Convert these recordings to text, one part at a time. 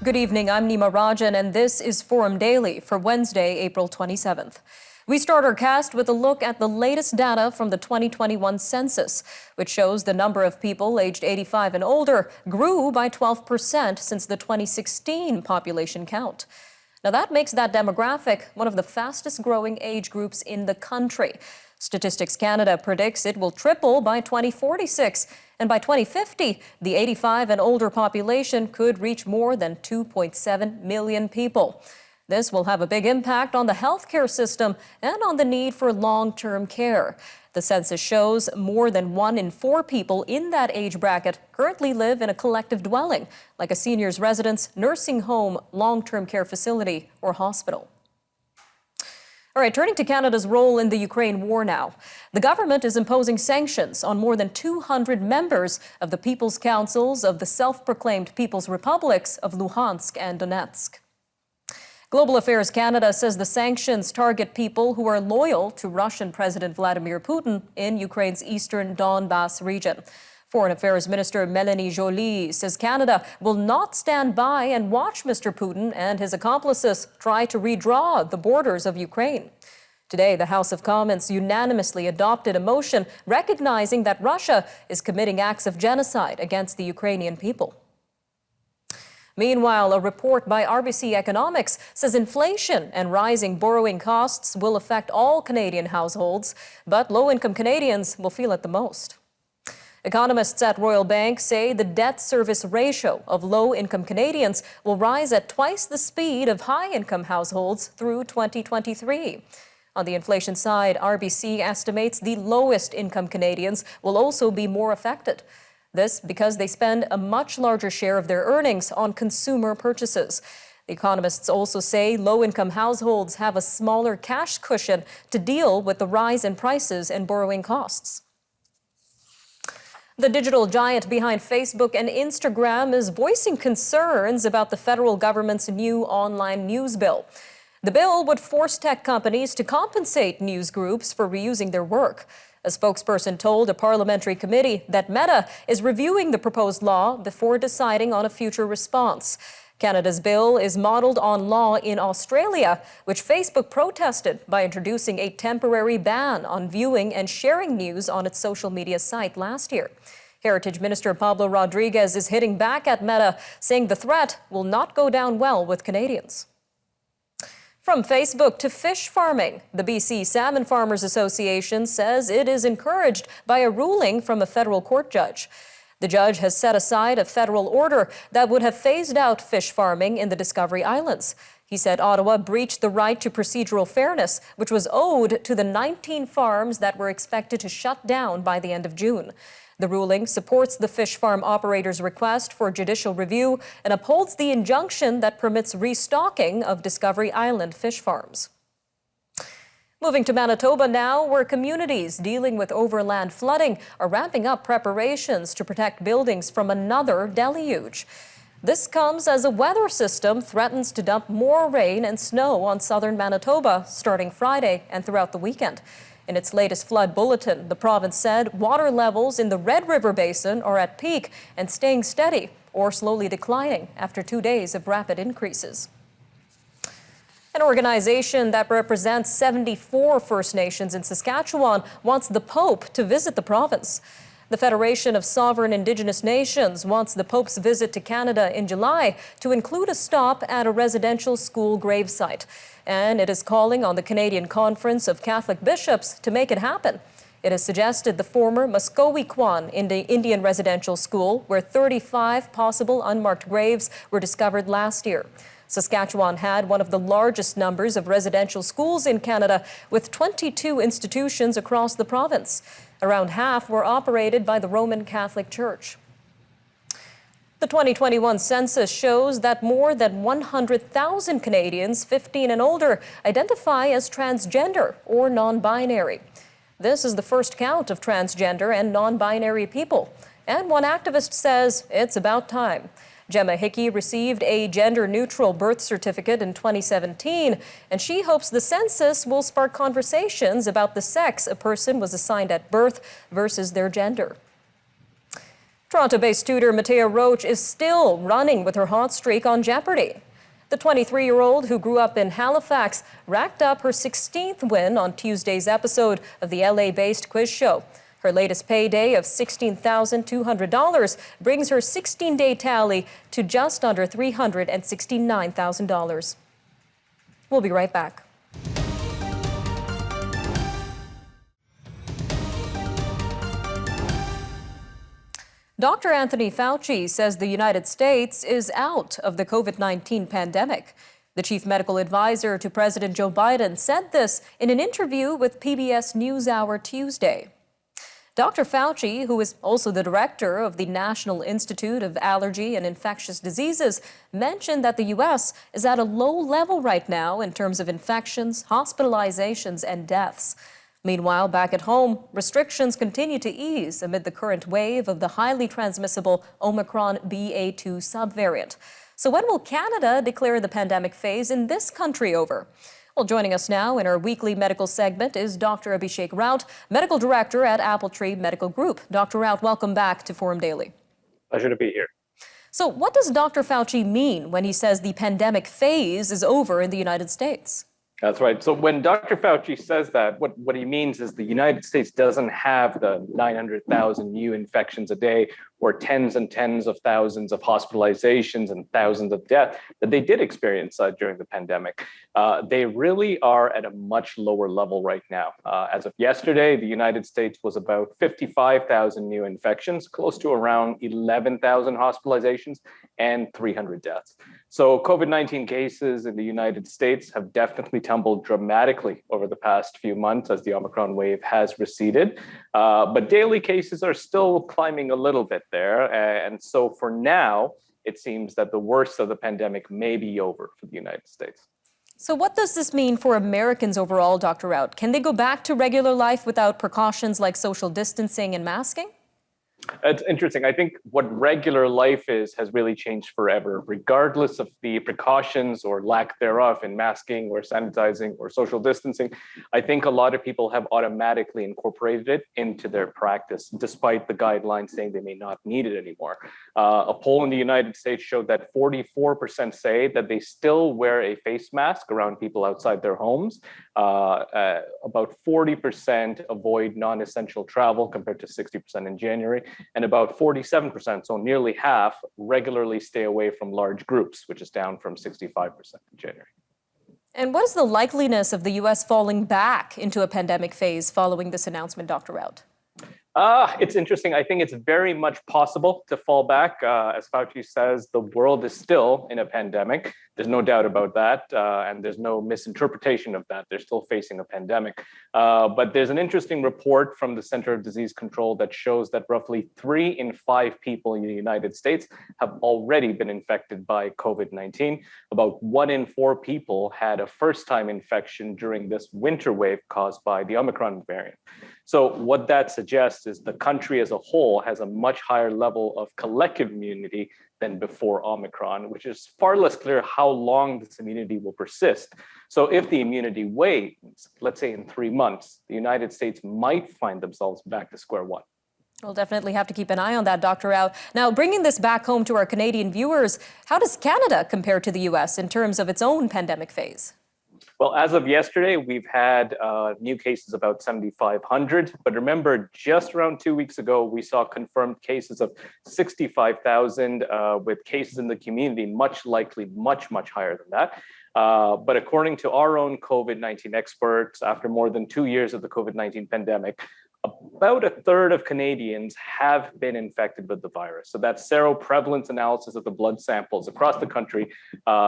Good evening, I'm Nima Rajan, and this is Forum Daily for Wednesday, April 27th. We start our cast with a look at the latest data from the 2021 census, which shows the number of people aged 85 and older grew by 12% since the 2016 population count. Now that makes that demographic one of the fastest growing age groups in the country. Statistics Canada predicts it will triple by 2046, and by 2050, the 85 and older population could reach more than 2.7 million people. This will have a big impact on the healthcare system and on the need for long-term care. The census shows more than 1 in 4 people in that age bracket currently live in a collective dwelling, like a senior's residence, nursing home, long-term care facility, or hospital. All right, turning to Canada's role in the Ukraine war now. The government is imposing sanctions on more than 200 members of the People's Councils of the self-proclaimed People's Republics of Luhansk and Donetsk. Global Affairs Canada says the sanctions target people who are loyal to Russian President Vladimir Putin in Ukraine's eastern Donbas region. Foreign Affairs Minister Mélanie Joly says Canada will not stand by and watch Mr. Putin and his accomplices try to redraw the borders of Ukraine. Today, the House of Commons unanimously adopted a motion recognizing that Russia is committing acts of genocide against the Ukrainian people. Meanwhile, a report by RBC Economics says inflation and rising borrowing costs will affect all Canadian households, but low-income Canadians will feel it the most. Economists at Royal Bank say the debt service ratio of low-income Canadians will rise at twice the speed of high-income households through 2023. On the inflation side, RBC estimates the lowest-income Canadians will also be more affected. This because they spend a much larger share of their earnings on consumer purchases. The economists also say low-income households have a smaller cash cushion to deal with the rise in prices and borrowing costs. The digital giant behind Facebook and Instagram is voicing concerns about the federal government's new online news bill. The bill would force tech companies to compensate news groups for reusing their work. A spokesperson told a parliamentary committee that Meta is reviewing the proposed law before deciding on a future response. Canada's bill is modeled on law in Australia, which Facebook protested by introducing a temporary ban on viewing and sharing news on its social media site last year. Heritage Minister Pablo Rodriguez is hitting back at Meta, saying the threat will not go down well with Canadians. From Facebook to fish farming, the BC Salmon Farmers Association says it is encouraged by a ruling from a federal court judge. The judge has set aside a federal order that would have phased out fish farming in the Discovery Islands. He said Ottawa breached the right to procedural fairness, which was owed to the 19 farms that were expected to shut down by the end of June. The ruling supports the fish farm operator's request for judicial review and upholds the injunction that permits restocking of Discovery Island fish farms. Moving to Manitoba now, where communities dealing with overland flooding are ramping up preparations to protect buildings from another deluge. This comes as a weather system threatens to dump more rain and snow on southern Manitoba starting Friday and throughout the weekend. In its latest flood bulletin, the province said water levels in the Red River Basin are at peak and staying steady or slowly declining after 2 days of rapid increases. An organization that represents 74 First Nations in Saskatchewan wants the Pope to visit the province. The Federation of Sovereign Indigenous Nations wants the Pope's visit to Canada in July to include a stop at a residential school gravesite. And it is calling on the Canadian Conference of Catholic Bishops to make it happen. It has suggested the former Muskowekwan Indian Residential School, where 35 possible unmarked graves were discovered last year. Saskatchewan had one of the largest numbers of residential schools in Canada, with 22 institutions across the province. Around half were operated by the Roman Catholic Church. The 2021 census shows that more than 100,000 Canadians 15 and older identify as transgender or non-binary. This is the first count of transgender and non-binary people, and one activist says it's about time. Gemma Hickey received a gender-neutral birth certificate in 2017, and she hopes the census will spark conversations about the sex a person was assigned at birth versus their gender. Toronto-based tutor Matea Roach is still running with her hot streak on Jeopardy! The 23-year-old who grew up in Halifax racked up her 16th win on Tuesday's episode of the LA-based quiz show. Her latest payday of $16,200 brings her 16-day tally to just under $369,000. We'll be right back. Dr. Anthony Fauci says the United States is out of the COVID-19 pandemic. The chief medical advisor to President Joe Biden said this in an interview with PBS NewsHour Tuesday. Dr. Fauci, who is also the director of the National Institute of Allergy and Infectious Diseases, mentioned that the U.S. is at a low level right now in terms of infections, hospitalizations, and deaths. Meanwhile, back at home, restrictions continue to ease amid the current wave of the highly transmissible Omicron BA2 subvariant. So when will Canada declare the pandemic phase in this country over? Well, joining us now in our weekly medical segment is Dr. Abhishek Raut, Medical Director at Appletree Medical Group. Dr. Raut, welcome back to Forum Daily. Pleasure to be here. So what does Dr. Fauci mean when he says the pandemic phase is over in the United States? That's right. So when Dr. Fauci says that, what he means is the United States doesn't have the 900,000 new infections a day or tens and tens of thousands of hospitalizations and thousands of deaths that they did experience during the pandemic. They really are at a much lower level right now. As of yesterday, the United States was about 55,000 new infections, close to around 11,000 hospitalizations and 300 deaths. So COVID-19 cases in the United States have definitely tumbled dramatically over the past few months as the Omicron wave has receded. But daily cases are still climbing a little bit there. And so for now, it seems that the worst of the pandemic may be over for the United States. So what does this mean for Americans overall, Dr. Raut? Can they go back to regular life without precautions like social distancing and masking? It's interesting. I think what regular life is has really changed forever, regardless of the precautions or lack thereof in masking or sanitizing or social distancing. I think a lot of people have automatically incorporated it into their practice, despite the guidelines saying they may not need it anymore. A poll in the United States showed that 44% say that they still wear a face mask around people outside their homes. About 40% avoid non-essential travel compared to 60% in January. And about 47%, so nearly half, regularly stay away from large groups, which is down from 65% in January. And what is the likeliness of the U.S. falling back into a pandemic phase following this announcement, Dr. Raut? It's interesting. I think it's very much possible to fall back. As Fauci says, the world is still in a pandemic. There's no doubt about that. And there's no misinterpretation of that. They're still facing a pandemic. But there's an interesting report from the Center of Disease Control that shows that roughly 3 in 5 people in the United States have already been infected by COVID-19. About 1 in 4 people had a first-time infection during this winter wave caused by the Omicron variant. So what that suggests is the country as a whole has a much higher level of collective immunity than before Omicron, which is far less clear how long this immunity will persist. So if the immunity wanes, let's say in 3 months, the United States might find themselves back to square one. We'll definitely have to keep an eye on that, Dr. Raut. Now, bringing this back home to our Canadian viewers, how does Canada compare to the U.S. in terms of its own pandemic phase? Well, as of yesterday, we've had new cases about 7,500. But remember, just around 2 weeks ago, we saw confirmed cases of 65,000 with cases in the community, much likely much higher than that. But according to our own COVID-19 experts, after more than 2 years of the COVID-19 pandemic, about a third of Canadians have been infected with the virus. So that seroprevalence analysis of the blood samples across the country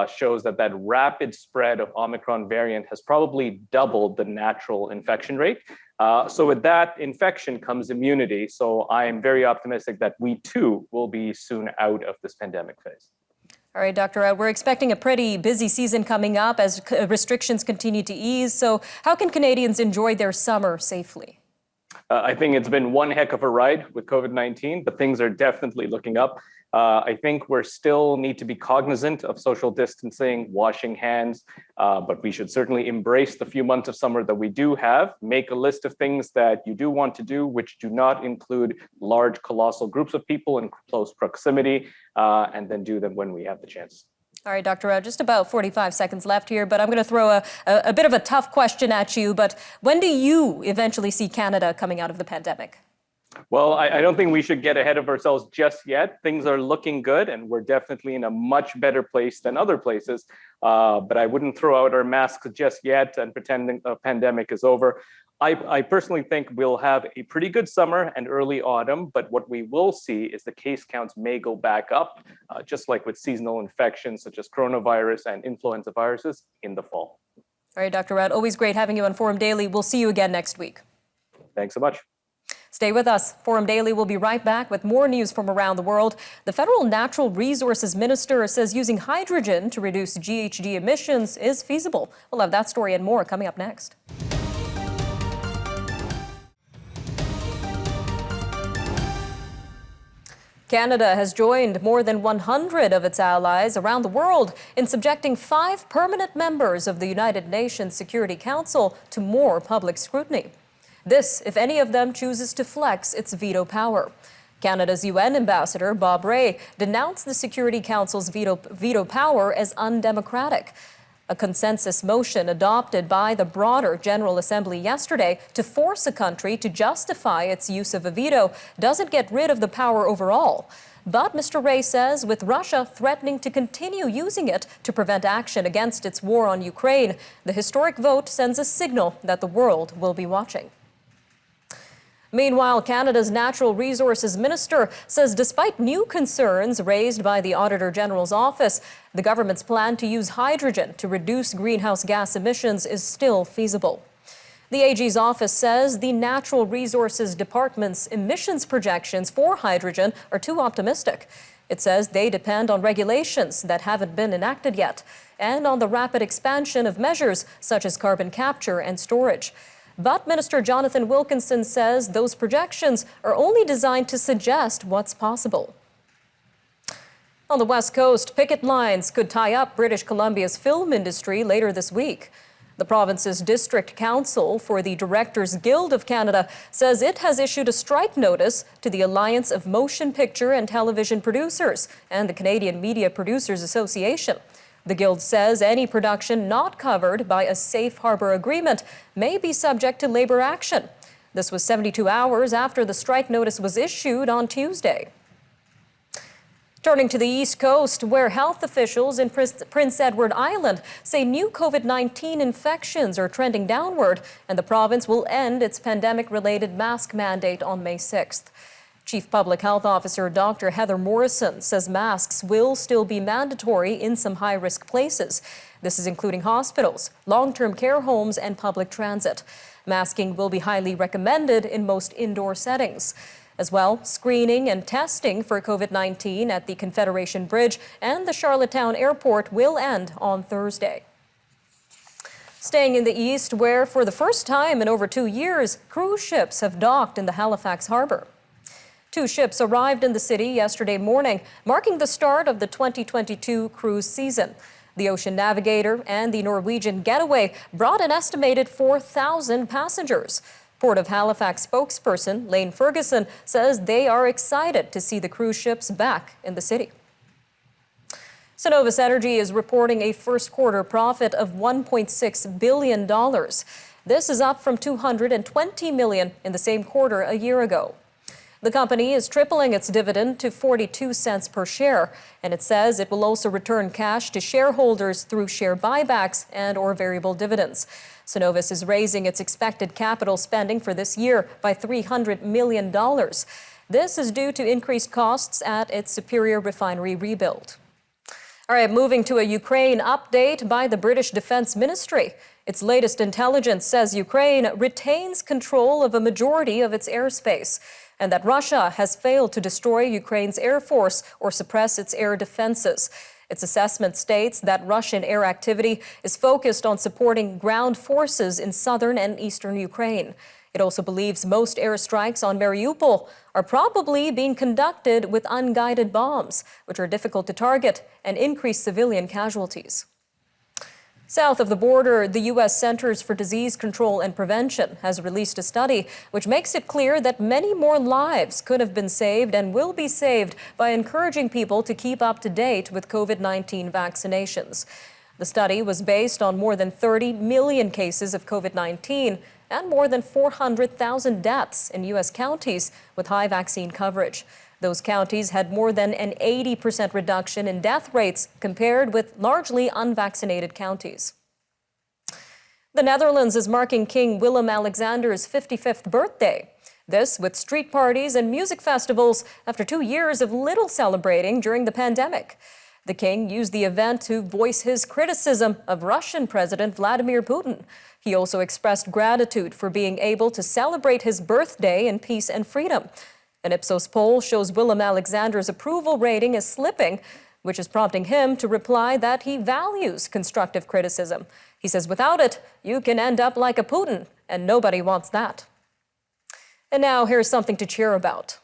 shows that that rapid spread of Omicron variant has probably doubled the natural infection rate. So with that infection comes immunity. So I am very optimistic that we too will be soon out of this pandemic phase. All right, Dr. Raut, we're expecting a pretty busy season coming up as restrictions continue to ease. So how can Canadians enjoy their summer safely? I think it's been one heck of a ride with COVID-19, but things are definitely looking up. I think we're still need to be cognizant of social distancing, washing hands, but we should certainly embrace the few months of summer that we do have. Make a list of things that you do want to do, which do not include large, colossal groups of people in close proximity, and then do them when we have the chance. All right, Dr. Rao, just about 45 seconds left here, but I'm going to throw a bit of a tough question at you. But when do you eventually see Canada coming out of the pandemic? Well, I don't think we should get ahead of ourselves just yet. Things are looking good, and we're definitely in a much better place than other places. But I wouldn't throw out our masks just yet and pretend the pandemic is over. I personally think we'll have a pretty good summer and early autumn, but what we will see is the case counts may go back up, just like with seasonal infections such as coronavirus and influenza viruses in the fall. All right, Dr. Rao, always great having you on Forum Daily. We'll see you again next week. Thanks so much. Stay with us. Forum Daily will be right back with more news from around the world. The Federal Natural Resources Minister says using hydrogen to reduce GHG emissions is feasible. We'll have that story and more coming up next. Canada has joined more than 100 of its allies around the world in subjecting 5 permanent members of the United Nations Security Council to more public scrutiny. This, if any of them chooses to flex its veto power. Canada's UN ambassador, Bob Rae, denounced the Security Council's veto power as undemocratic. A consensus motion adopted by the broader General Assembly yesterday to force a country to justify its use of a veto doesn't get rid of the power overall. But Mr. Rae says with Russia threatening to continue using it to prevent action against its war on Ukraine, the historic vote sends a signal that the world will be watching. Meanwhile, Canada's Natural Resources Minister says despite new concerns raised by the Auditor General's office, the government's plan to use hydrogen to reduce greenhouse gas emissions is still feasible. The AG's office says the Natural Resources Department's emissions projections for hydrogen are too optimistic. It says they depend on regulations that haven't been enacted yet and on the rapid expansion of measures such as carbon capture and storage. But Minister Jonathan Wilkinson says those projections are only designed to suggest what's possible. On the West Coast, picket lines could tie up British Columbia's film industry later this week. The province's District Council for the Directors Guild of Canada says it has issued a strike notice to the Alliance of Motion Picture and Television Producers and the Canadian Media Producers Association. The Guild says any production not covered by a safe harbor agreement may be subject to labor action. This was 72 hours after the strike notice was issued on Tuesday. Turning to the East Coast, where health officials in Prince Edward Island say new COVID-19 infections are trending downward, and the province will end its pandemic-related mask mandate on May 6th. Chief Public Health Officer Dr. Heather Morrison says masks will still be mandatory in some high-risk places. This is including hospitals, long-term care homes, and public transit. Masking will be highly recommended in most indoor settings. As well, screening and testing for COVID-19 at the Confederation Bridge and the Charlottetown Airport will end on Thursday. Staying in the east, where for the first time in over 2 years, cruise ships have docked in the Halifax harbor. 2 ships arrived in the city yesterday morning, marking the start of the 2022 cruise season. The Ocean Navigator and the Norwegian Getaway brought an estimated 4,000 passengers. Port of Halifax spokesperson Lane Ferguson says they are excited to see the cruise ships back in the city. Sonova Energy is reporting a first quarter profit of $1.6 billion. This is up from $220 million in the same quarter a year ago. The company is tripling its dividend to 42 cents per share, and it says it will also return cash to shareholders through share buybacks and/or variable dividends. Cenovus is raising its expected capital spending for this year by $300 million. This is due to increased costs at its Superior refinery rebuild. All right, moving to a Ukraine update by the British Defense Ministry. Its latest intelligence says Ukraine retains control of a majority of its airspace, and that Russia has failed to destroy Ukraine's air force or suppress its air defenses. Its assessment states that Russian air activity is focused on supporting ground forces in southern and eastern Ukraine. It also believes most airstrikes on Mariupol are probably being conducted with unguided bombs, which are difficult to target and increase civilian casualties. South of the border, the U.S. Centers for Disease Control and Prevention has released a study which makes it clear that many more lives could have been saved and will be saved by encouraging people to keep up to date with COVID-19 vaccinations. The study was based on more than 30 million cases of COVID-19 and more than 400,000 deaths in U.S. counties with high vaccine coverage. Those counties had more than an 80% reduction in death rates compared with largely unvaccinated counties. The Netherlands is marking King Willem-Alexander's 55th birthday. This with street parties and music festivals after 2 years of little celebrating during the pandemic. The king used the event to voice his criticism of Russian President Vladimir Putin. He also expressed gratitude for being able to celebrate his birthday in peace and freedom. An Ipsos poll shows Willem-Alexander's approval rating is slipping, which is prompting him to reply that he values constructive criticism. He says without it, you can end up like a Putin, and nobody wants that. And now here's something to cheer about.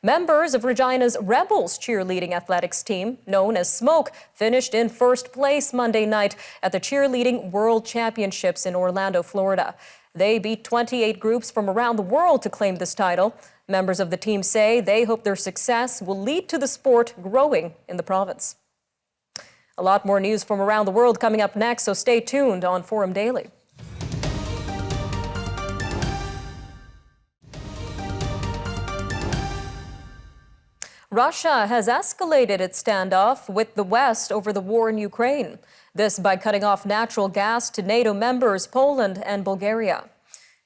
Members of Regina's Rebels cheerleading athletics team, known as Smoke, finished in first place Monday night at the Cheerleading World Championships in Orlando, Florida. They beat 28 groups from around the world to claim this title. Members of the team say they hope their success will lead to the sport growing in the province. A lot more news from around the world coming up next, so stay tuned on Forum Daily. Russia has escalated its standoff with the West over the war in Ukraine. This by cutting off natural gas to NATO members Poland and Bulgaria.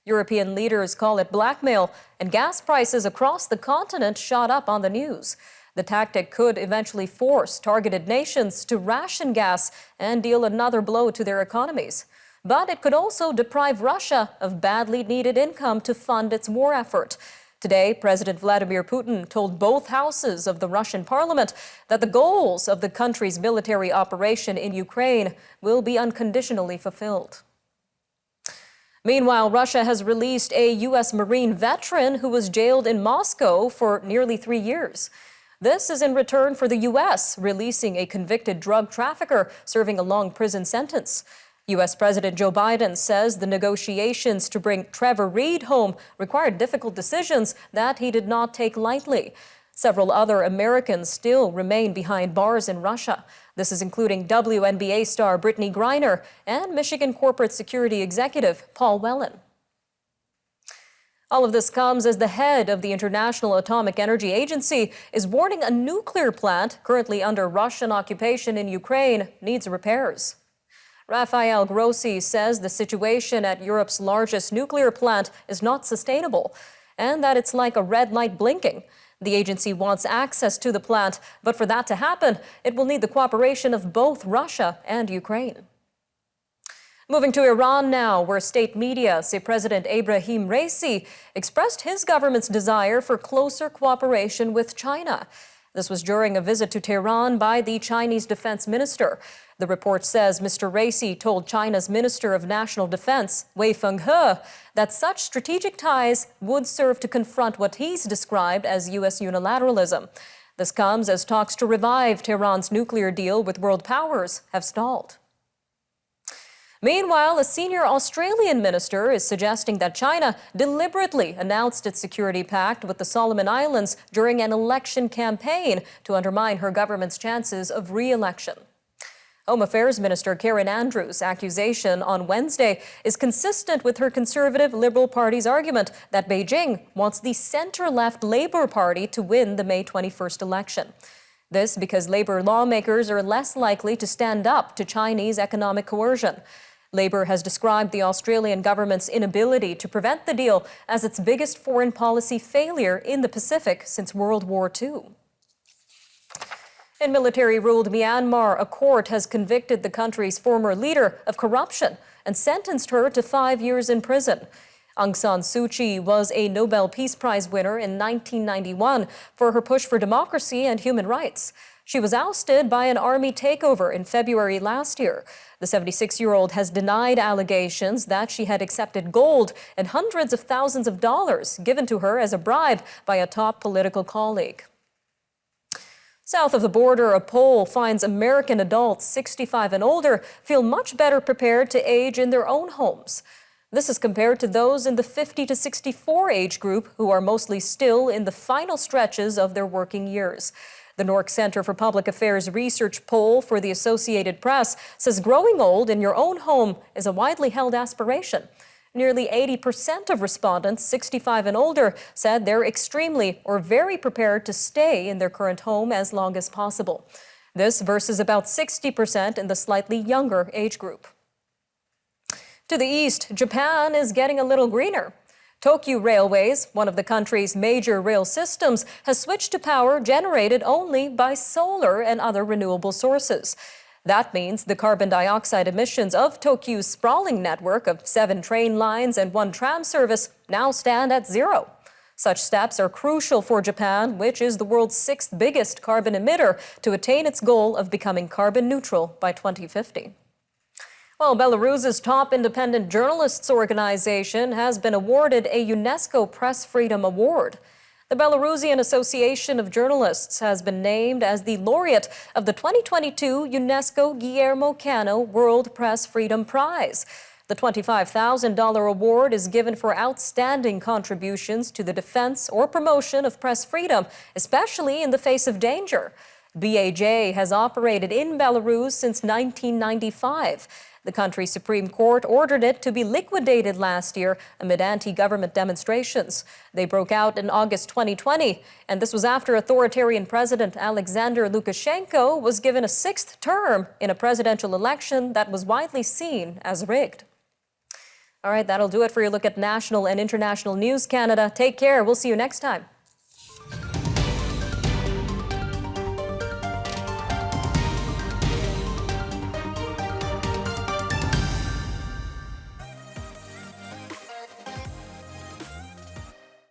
European leaders call it blackmail, and gas prices across the continent shot up on the news. The tactic could eventually force targeted nations to ration gas and deal another blow to their economies. But it could also deprive Russia of badly needed income to fund its war effort. Today, President Vladimir Putin told both houses of the Russian parliament that the goals of the country's military operation in Ukraine will be unconditionally fulfilled. Meanwhile, Russia has released a U.S. Marine veteran who was jailed in Moscow for nearly 3 years. This is in return for the U.S. releasing a convicted drug trafficker serving a long prison sentence. U.S. President Joe Biden says the negotiations to bring Trevor Reed home required difficult decisions that he did not take lightly. Several other Americans still remain behind bars in Russia. This is including WNBA star Brittany Griner and Michigan corporate security executive Paul Whelan. All of this comes as the head of the International Atomic Energy Agency is warning a nuclear plant currently under Russian occupation in Ukraine needs repairs. Rafael Grossi says the situation at Europe's largest nuclear plant is not sustainable and that it's like a red light blinking. The agency wants access to the plant, but for that to happen, it will need the cooperation of both Russia and Ukraine. Moving to Iran now, where state media say President Ebrahim Raisi expressed his government's desire for closer cooperation with China. This was during a visit to Tehran by the Chinese defense minister. The report says Mr. Raisi told China's Minister of National Defense, Wei Fenghe, that such strategic ties would serve to confront what he's described as U.S. unilateralism. This comes as talks to revive Tehran's nuclear deal with world powers have stalled. Meanwhile, a senior Australian minister is suggesting that China deliberately announced its security pact with the Solomon Islands during an election campaign to undermine her government's chances of re-election. Home Affairs Minister Karen Andrews' accusation on Wednesday is consistent with her Conservative Liberal Party's argument that Beijing wants the center-left Labour Party to win the May 21st election. This because Labour lawmakers are less likely to stand up to Chinese economic coercion. Labour has described the Australian government's inability to prevent the deal as its biggest foreign policy failure in the Pacific since World War II. In military-ruled Myanmar, a court has convicted the country's former leader of corruption and sentenced her to 5 years in prison. Aung San Suu Kyi was a Nobel Peace Prize winner in 1991 for her push for democracy and human rights. She was ousted by an army takeover in February last year. The 76-year-old has denied allegations that she had accepted gold and hundreds of thousands of dollars given to her as a bribe by a top political colleague. South of the border, a poll finds American adults 65 and older feel much better prepared to age in their own homes. This is compared to those in the 50 to 64 age group who are mostly still in the final stretches of their working years. The Nork Center for Public Affairs research poll for the Associated Press says growing old in your own home is a widely held aspiration. Nearly 80% of respondents 65 and older said they're extremely or very prepared to stay in their current home as long as possible. This versus about 60% in the slightly younger age group. To the east, Japan is getting a little greener. Tokyu Railways, one of the country's major rail systems, has switched to power generated only by solar and other renewable sources. That means the carbon dioxide emissions of Tokyu's sprawling network of 7 train lines and 1 tram service now stand at 0. Such steps are crucial for Japan, which is the world's 6th biggest carbon emitter, to attain its goal of becoming carbon neutral by 2050. Well, Belarus's top independent journalists organization has been awarded a UNESCO Press Freedom Award. The Belarusian Association of Journalists has been named as the laureate of the 2022 UNESCO Guillermo Cano World Press Freedom Prize. The $25,000 award is given for outstanding contributions to the defense or promotion of press freedom, especially in the face of danger. BAJ has operated in Belarus since 1995. The country's Supreme Court ordered it to be liquidated last year amid anti-government demonstrations. They broke out in August 2020, and this was after authoritarian President Alexander Lukashenko was given a 6th term in a presidential election that was widely seen as rigged. All right, that'll do it for your look at national and international news, Canada. Take care. We'll see you next time.